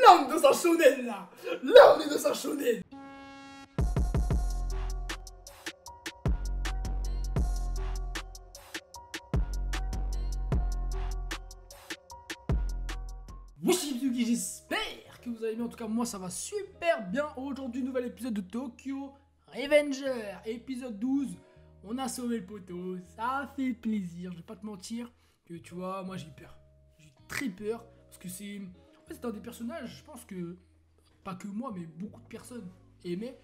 Là, on est dans un shonen, là. Là, on est dans un shonen. J'espère que vous allez bien. En tout cas, moi, ça va super bien. Aujourd'hui, nouvel épisode de Tokyo Revenger, épisode 12. On a sauvé le poteau. Ça fait plaisir. Je vais pas te mentir que tu vois, moi, j'ai peur. J'ai très peur parce que c'est. En fait, c'est un des personnages. Je pense que pas que moi, mais beaucoup de personnes aimaient.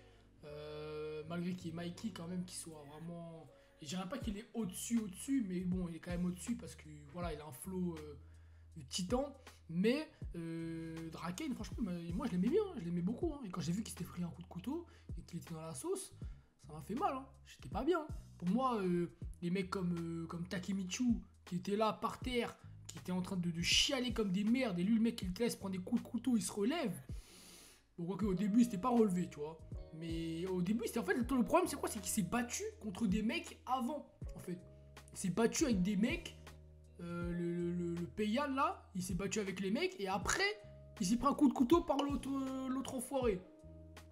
Malgré qu'il y ait Mikey quand même qui soit vraiment. Je dirais pas qu'il est au-dessus, mais bon, il est quand même au-dessus parce que voilà, il a un flow de titan. Mais Draken, franchement, moi je l'aimais bien, je l'aimais beaucoup. Hein. Et quand j'ai vu qu'il s'était pris un coup de couteau et qu'il était dans la sauce, ça m'a fait mal. Hein. J'étais pas bien. Pour moi, les mecs comme Takemichu qui étaient là par terre, qui étaient en train de chialer comme des merdes, et lui, le mec, il te laisse prendre des coups de couteau, il se relève. Bon, quoique au début, c'était pas relevé, tu vois. Mais au début, c'était en fait, le problème, c'est quoi? C'est qu'il s'est battu contre des mecs avant, en fait. Il s'est battu avec des mecs. Le Payal là, il s'est battu avec les mecs et après il s'est pris un coup de couteau par l'autre enfoiré.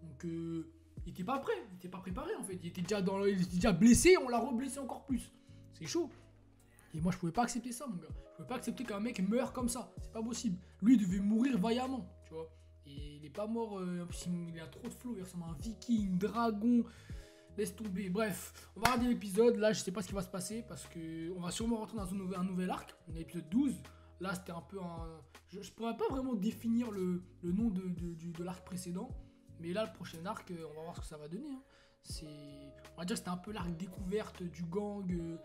Donc il était pas prêt, il était pas préparé en fait. Il était déjà blessé, on l'a reblessé encore plus. C'est chaud. Et moi je pouvais pas accepter ça mon gars. Je pouvais pas accepter qu'un mec meure comme ça. C'est pas possible. Lui il devait mourir vaillamment, tu vois. Et il est pas mort, il a trop de flow, il ressemble à un viking, dragon. Laisse tomber. Bref, on va regarder l'épisode. Là, je sais pas ce qui va se passer parce que on va sûrement rentrer dans un nouvel arc. On est à l'épisode 12. Là, c'était un peu un. Je pourrais pas vraiment définir le nom de l'arc précédent. Mais là, le prochain arc, on va voir ce que ça va donner. Hein. On va dire que c'était un peu l'arc découverte du gang.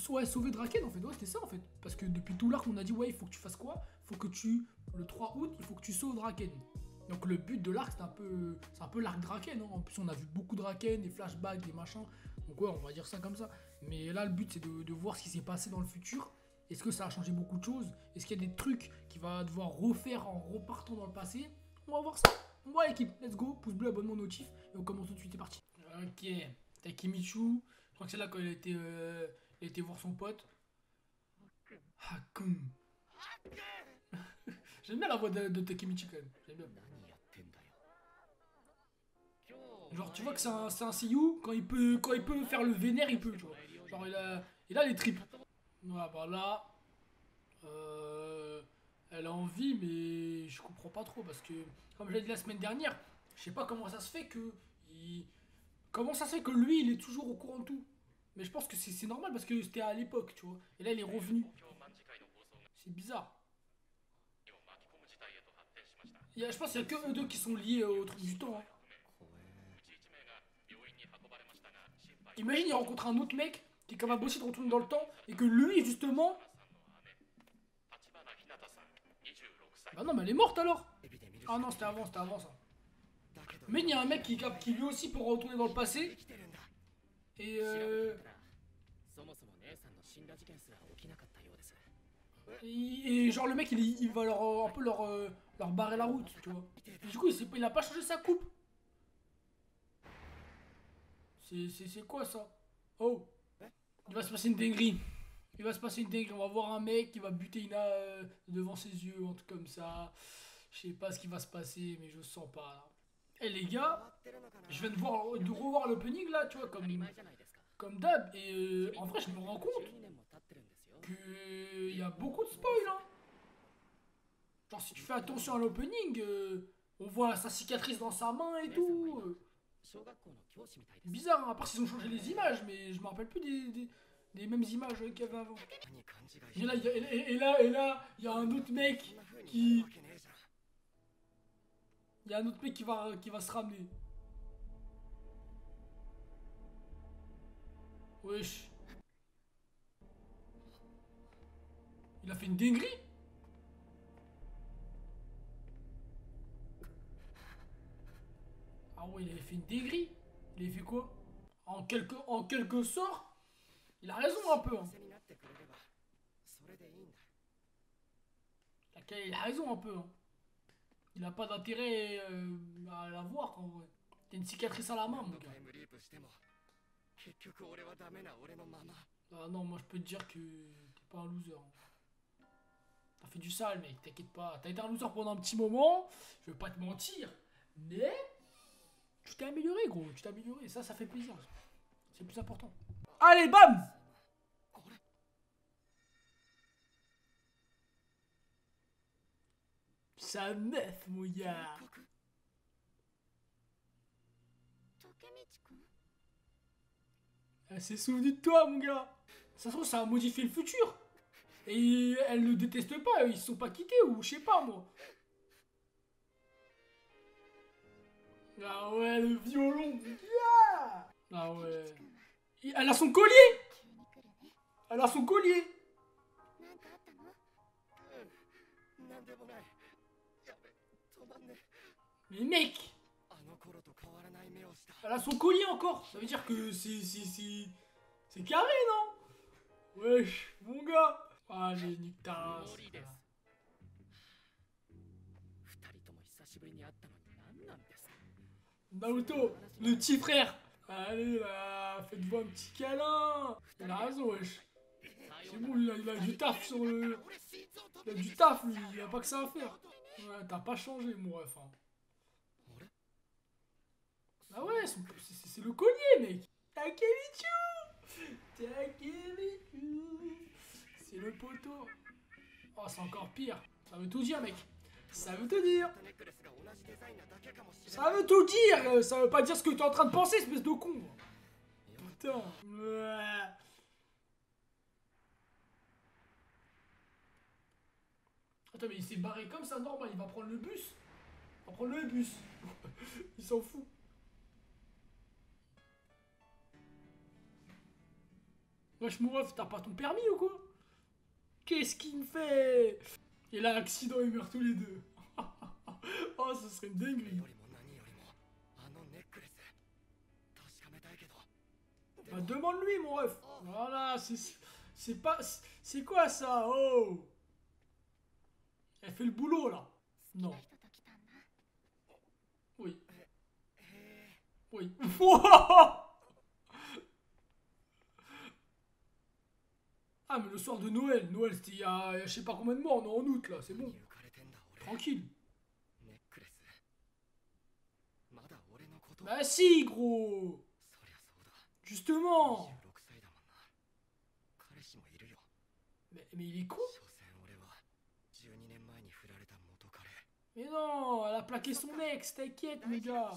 Ouais, sauver Draken en fait. Ouais, c'était ça en fait. Parce que depuis tout l'arc, on a dit, ouais, il faut que tu fasses quoi? Il faut que tu. Le 3 août, il faut que tu sauves Draken. Donc le but de l'arc, c'est un peu l'arc Draken. Hein. En plus, on a vu beaucoup de Draken, des flashbacks, des machins. Donc ouais, on va dire ça comme ça. Mais là, le but, c'est de voir ce qui s'est passé dans le futur. Est-ce que ça a changé beaucoup de choses? Est-ce qu'il y a des trucs qu'il va devoir refaire en repartant dans le passé? On va voir ça. Ouais, l'équipe, let's go. Pouce bleu, abonnement, notif. Et on commence tout de suite, c'est parti. Ok, Takemichu. Je crois que c'est là quand il a été voir son pote. Hakun. J'aime bien la voix de Takemichi quand même. J'aime bien. Genre tu vois que c'est un seiyuu, quand il peut faire le vénère, il peut, tu vois. Genre il a les tripes. Ouais, bah là, elle a envie, mais je comprends pas trop parce que, comme je l'ai dit la semaine dernière, je sais pas comment ça se fait que comment ça se fait que lui, il est toujours au courant de tout. Mais je pense que c'est normal parce que c'était à l'époque, tu vois. Et là, il est revenu. C'est bizarre. Je pense qu'il y a que eux deux qui sont liés au truc du temps. Hein. Imagine, il rencontre un autre mec qui est capable aussi de retourner dans le temps et que lui, justement. Bah non, mais elle est morte alors. Ah non, c'était avant ça. Mais il y a un mec qui lui aussi peut retourner dans le passé. Et genre le mec il va un peu leur barrer la route, tu vois. Et du coup il a pas changé sa coupe. C'est quoi ça? Oh, il va se passer une dinguerie. Il va se passer une dinguerie. On va voir un mec qui va buter Ina devant ses yeux, un truc comme ça. Je sais pas ce qui va se passer, mais je sens pas là. Eh les gars, je viens de revoir l'opening là, tu vois, comme d'hab. Et en vrai, je me rends compte qu'il y a beaucoup de spoil. Hein. Genre, si tu fais attention à l'opening, on voit sa cicatrice dans sa main et tout. Bizarre, hein, à part s'ils ont changé les images, mais je me rappelle plus des mêmes images qu'il y avait avant. Et là, il y a un autre mec qui. Il y a un autre mec qui va se ramener. Wesh. Il a fait une dinguerie. Ah ouais, il avait fait une dinguerie. Il avait fait quoi? En quelque sorte, il a raison un peu. Hein. Il a raison un peu. Hein. Il a pas d'intérêt à la voir en vrai. T'as une cicatrice à la main, mon gars. Ah non, moi je peux te dire que t'es pas un loser. Hein. fait du sale, mec, t'inquiète pas. T'as été un loser pendant un petit moment, je vais pas te mentir, mais tu t'es amélioré, gros, tu t'es amélioré. Ça fait plaisir. C'est le plus important. Allez, bam! Sa meuf, mon gars. Elle s'est souvenue de toi, mon gars. Ça se trouve, ça a modifié le futur. Et elle ne déteste pas, ils se sont pas quittés, ou je sais pas, moi. Ah ouais, le violon, mon gars. Ah ouais. Elle a son collier. Elle a son collier. Mais mec, elle a son collier encore. Ça veut dire que c'est carré, non? Wesh, mon gars. Allez, nique ta race. Naruto, le petit frère. Allez là, faites-vous un petit câlin. Il a raison, wesh. C'est bon, il a du taf sur le... Il a du taf, lui. Il a pas que ça à faire. Ouais, t'as pas changé, mon ref. Hein. Ah ouais, c'est le collier, mec. Takemichu. Takemichu. C'est le poteau. Oh, c'est encore pire. Ça veut tout dire, mec. Ça veut tout dire. Ça veut tout dire. Ça veut pas dire ce que tu es en train de penser, espèce de con. Putain. Attends, mais il s'est barré comme ça, normal. Il va prendre le bus. Il va prendre le bus. Il s'en fout. Wesh, mon ref, t'as pas ton permis ou quoi? Qu'est-ce qu'il me fait? Et là, accident, ils meurent tous les deux. Oh, ce serait une dinguerie. Bah, demande-lui, mon ref. Voilà, c'est pas... C'est quoi, ça? Oh! Elle fait le boulot, là. Non. Oui. Oui. Ah, mais le soir de Noël. Noël, c'était il y a je sais pas combien de mois. On est en août, là. C'est bon. Tranquille. Bah si, gros. Justement. Mais il est con. Mais non, elle a plaqué son ex. T'inquiète, mon gars.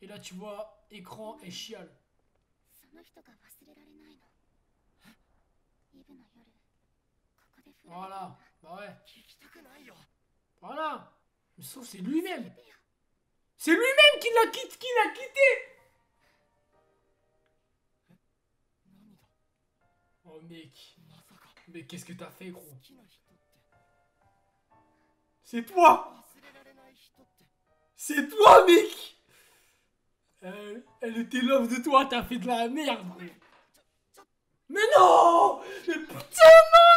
Et là, tu vois, écran et chiale. Voilà, bah ouais. Voilà. Mais sauf c'est lui-même. C'est lui-même qui l'a quitté. Oh mec. Mais qu'est-ce que t'as fait, gros? C'est toi. C'est toi, mec. Elle était love de toi, t'as fait de la merde, gros. Mais non. Mais putain, non.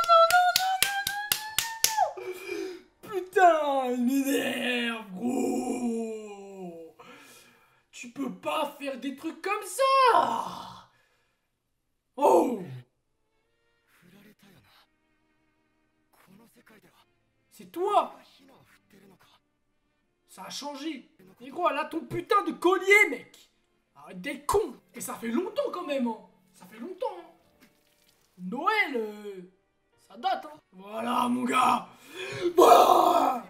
Putain, il m'énerve, gros. Tu peux pas faire des trucs comme ça. Oh. C'est toi. Ça a changé. Mais gros, elle a ton putain de collier, mec. Arrête d'être con. Et ça fait longtemps quand même, hein. Ça fait longtemps, hein. Noël, ça date, hein. Voilà, mon gars. Voilà.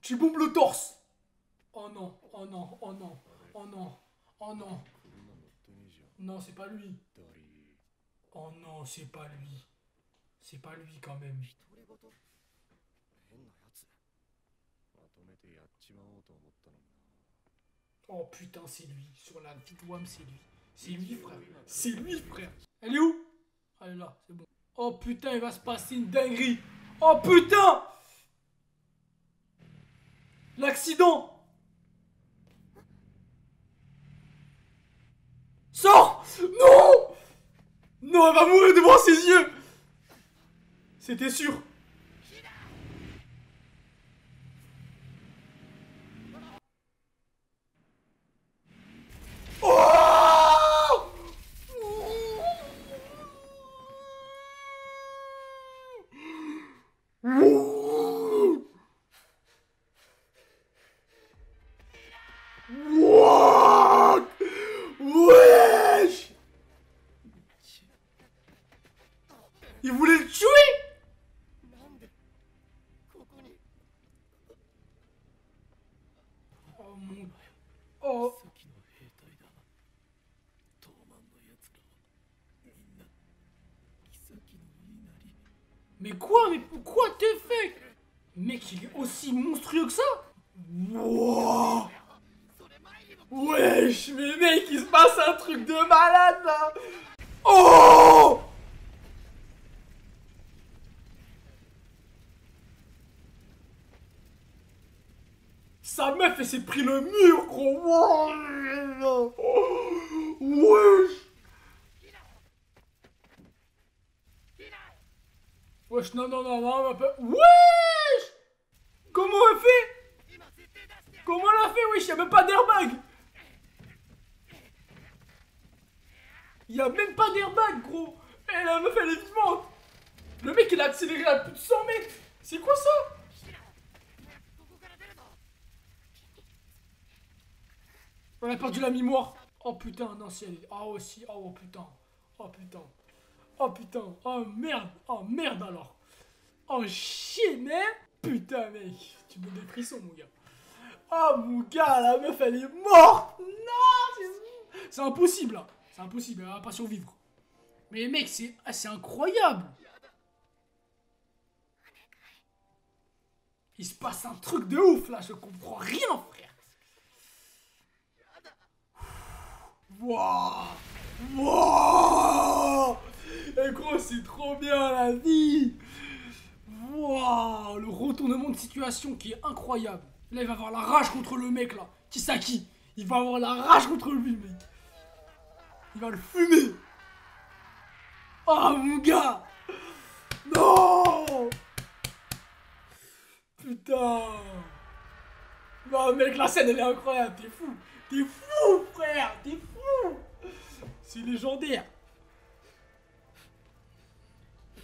Tu bombes le torse. Oh non, oh non, oh non, oh non, oh non. Non, c'est pas lui. Oh non, c'est pas lui. C'est pas lui quand même. Oh putain, c'est lui. Sur la vie de Wam, c'est lui. C'est lui, frère. C'est lui, frère. Elle est où? Elle est là, c'est bon. Oh putain, il va se passer une dinguerie. Oh putain! L'accident! Sors! Non! Non, elle va mourir devant ses yeux! C'était sûr. Oh! Il voulait le tuer. Oh mon... Oh. Mais quoi? Mais pourquoi t'es fait? Mec, il est aussi monstrueux que ça? Wow. Wesh, mais mec, il se passe un truc de malade là. Oh! Sa meuf, elle s'est pris le mur, gros. Wow. Wesh. Wesh, non, non, non, non, ma peur. Wesh. Comment elle fait? Comment elle a fait, wesh? Y'a même pas d'airbag. Y'a même pas d'airbag, gros. Et la meuf, elle est vivante. Le mec, il a accéléré à plus de 100 mètres. C'est quoi ça? On a perdu la mémoire. Oh putain, non, si elle est... Ah aussi, oh putain. Oh putain. Oh putain. Oh merde alors. Oh chier, mais... Putain, mec. Tu me donnes des frissons, mon gars. Oh mon gars, la meuf, elle est morte. Non, c'est impossible, là. C'est impossible, elle va pas survivre. Mais mec, c'est incroyable. Il se passe un truc de ouf, là. Je comprends rien, frère. Wouah. Wouah. Et gros, c'est trop bien, la vie. Wouah. Le retournement de situation qui est incroyable. Là, il va avoir la rage contre le mec, là. Kisaki. Il va avoir la rage contre lui, mec. Il va le fumer. Oh, mon gars. Non. Putain. Non, mec, la scène, elle est incroyable. T'es fou. T'es fou, frère. T'es fou. C'est légendaire.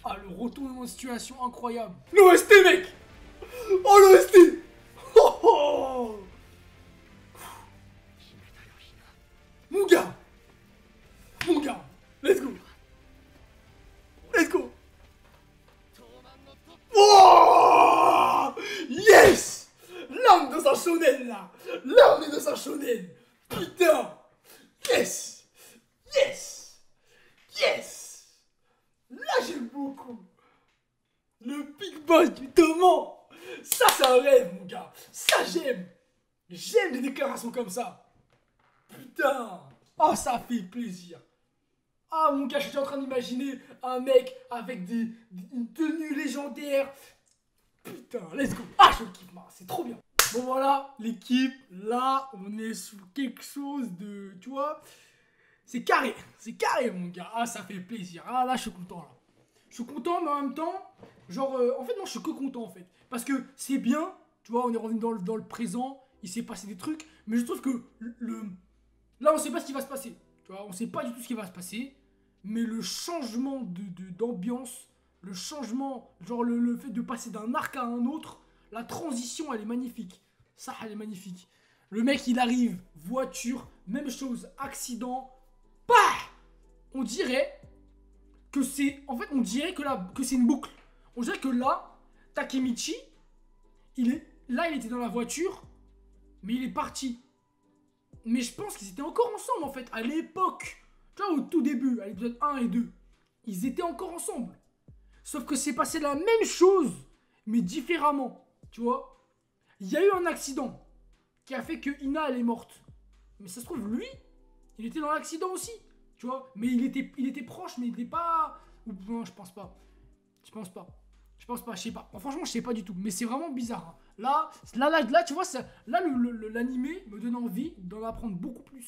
Ah, le retournement de situation incroyable. L'OST, mec. Oh, l'OST. Oh, oh. Mon gars. Mon gars. Let's go. Let's go. Oh. Yes. Là, on est dans un shonen, là. Là, on est dans un shonen. Putain. Yes. Yes. Yes. Là, j'aime beaucoup. Le big boss du tournament. Ça, c'est un rêve, mon gars. Ça, j'aime. J'aime les déclarations comme ça. Putain. Oh, ça fait plaisir. Ah, mon gars, je suis en train d'imaginer un mec avec une tenue légendaire. Putain, let's go. Ah, je kiffe, c'est trop bien. Bon, voilà, l'équipe. Là, on est sous quelque chose de... Tu vois, c'est carré, mon gars. Ah, ça fait plaisir. Ah, là, je suis content, là. Je suis content, mais en même temps, genre, en fait, non, je suis que content, en fait. Parce que c'est bien, tu vois, on est revenu dans le présent, il s'est passé des trucs, mais je trouve que là, on sait pas ce qui va se passer. Tu vois, on sait pas du tout ce qui va se passer, mais le changement d'ambiance, le changement, genre, le fait de passer d'un arc à un autre, la transition, elle est magnifique. Ça, elle est magnifique. Le mec, il arrive, voiture, même chose, accident, bah, on dirait que c'est... En fait, on dirait que c'est une boucle. On dirait que là, Takemichi, il était dans la voiture, mais il est parti. Mais je pense qu'ils étaient encore ensemble, en fait, à l'époque. Tu vois, au tout début, à l'épisode 1 et 2. Ils étaient encore ensemble. Sauf que c'est passé la même chose, mais différemment. Tu vois, il y a eu un accident qui a fait que Ina, elle est morte. Mais ça se trouve, lui, il était dans l'accident aussi. Tu vois, mais il était proche, mais il n'était pas... Non, je pense pas. Je pense pas, je sais pas. Bon, franchement, je sais pas du tout. Mais c'est vraiment bizarre. Hein. Là, tu vois, l'animé me donne envie d'en apprendre beaucoup plus.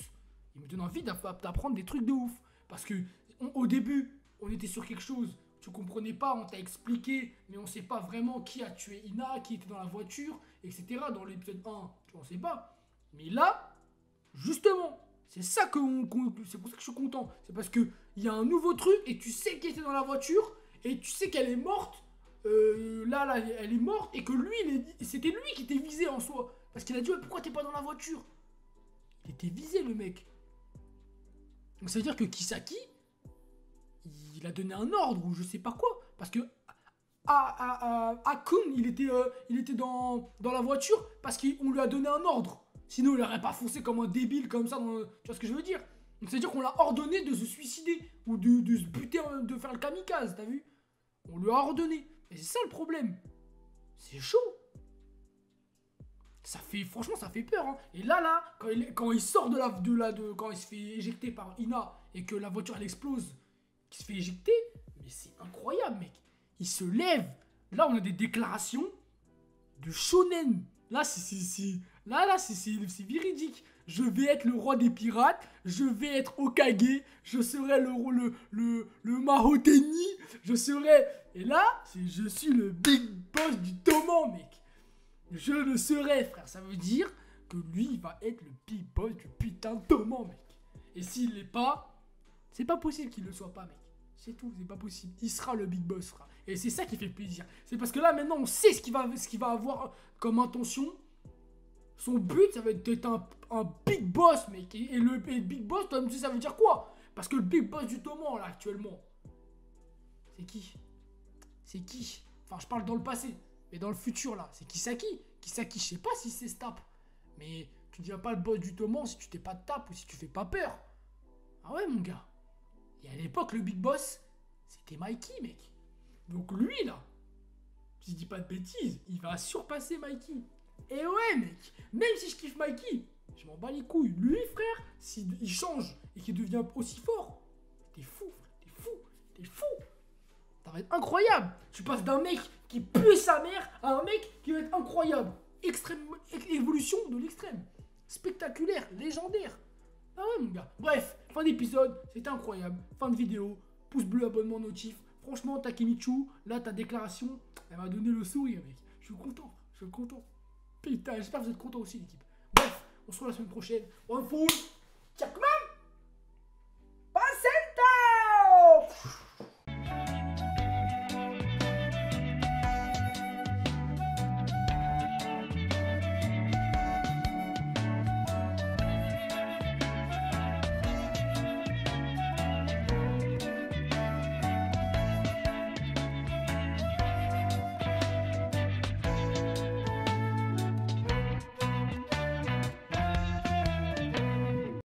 Il me donne envie d'apprendre des trucs de ouf. Parce que au début, on était sur quelque chose. Tu comprenais pas, on t'a expliqué, mais on sait pas vraiment qui a tué Ina, qui était dans la voiture, etc. Dans l'épisode 1, tu vois, on sait pas. Mais là, justement... C'est ça c'est pour ça que je suis content. C'est parce que il y a un nouveau truc et tu sais qui était dans la voiture et tu sais qu'elle est morte. Là, elle est morte et que lui, c'était lui qui était visé en soi. Parce qu'il a dit ouais, pourquoi t'es pas dans la voiture? Il était visé le mec. Donc ça veut dire que Kisaki, il a donné un ordre ou je sais pas quoi. Parce que Kun, il était dans la voiture parce qu'on lui a donné un ordre. Sinon, il n'aurait pas foncé comme un débile comme ça. Tu vois ce que je veux dire? Donc, c'est-à-dire qu'on l'a ordonné de se suicider ou de se buter, de faire le kamikaze, t'as vu? On lui a ordonné. Et c'est ça le problème. C'est chaud. Franchement, ça fait peur. Hein. Et là, quand il sort quand il se fait éjecter par Ina et que la voiture elle explose, qu'il se fait éjecter, mais c'est incroyable, mec. Il se lève. Là, on a des déclarations de shonen. Là, c'est véridique. Je vais être le roi des pirates. Je vais être Hokage. Je serai le Mahoteni. Je serai... Et là, je suis le big boss du Toman, mec. Je le serai, frère. Ça veut dire que lui, il va être le big boss du putain de Toman, mec. Et s'il l'est pas, c'est pas possible qu'il le soit pas, mec. C'est tout, c'est pas possible. Il sera le big boss, frère. Et c'est ça qui fait plaisir. C'est parce que là, maintenant, on sait ce qu'il va avoir comme intention. Son but, ça va être d'être un big boss, mec. Et le big boss, toi, ça veut dire quoi? Parce que le big boss du Toman, là, actuellement, c'est qui? C'est qui? Enfin, je parle dans le passé. Mais dans le futur, là, c'est Kisaki. Kisaki, je sais pas si c'est Stap. Mais tu deviens pas le boss du Toman si tu t'es pas de tape ou si tu fais pas peur. Ah ouais, mon gars. Et à l'époque, le big boss, c'était Mikey, mec. Donc lui, là, si je dis pas de bêtises, il va surpasser Mikey. Et ouais, mec, même si je kiffe Mikey, je m'en bats les couilles. Lui, frère, s'il change et qu'il devient aussi fort, t'es fou, frère, t'es fou. Ça va être incroyable. Tu passes d'un mec qui pue sa mère à un mec qui va être incroyable. Évolution de l'extrême. Spectaculaire, légendaire. Ah ouais, mon gars. Bref, fin d'épisode, c'était incroyable. Fin de vidéo, pouce bleu, abonnement, notif. Franchement, Takemichu, là, ta déclaration, elle m'a donné le sourire, mec. Je suis content, Putain, j'espère que vous êtes contents aussi, l'équipe. Bref, on se retrouve la semaine prochaine. One Fall, ciao.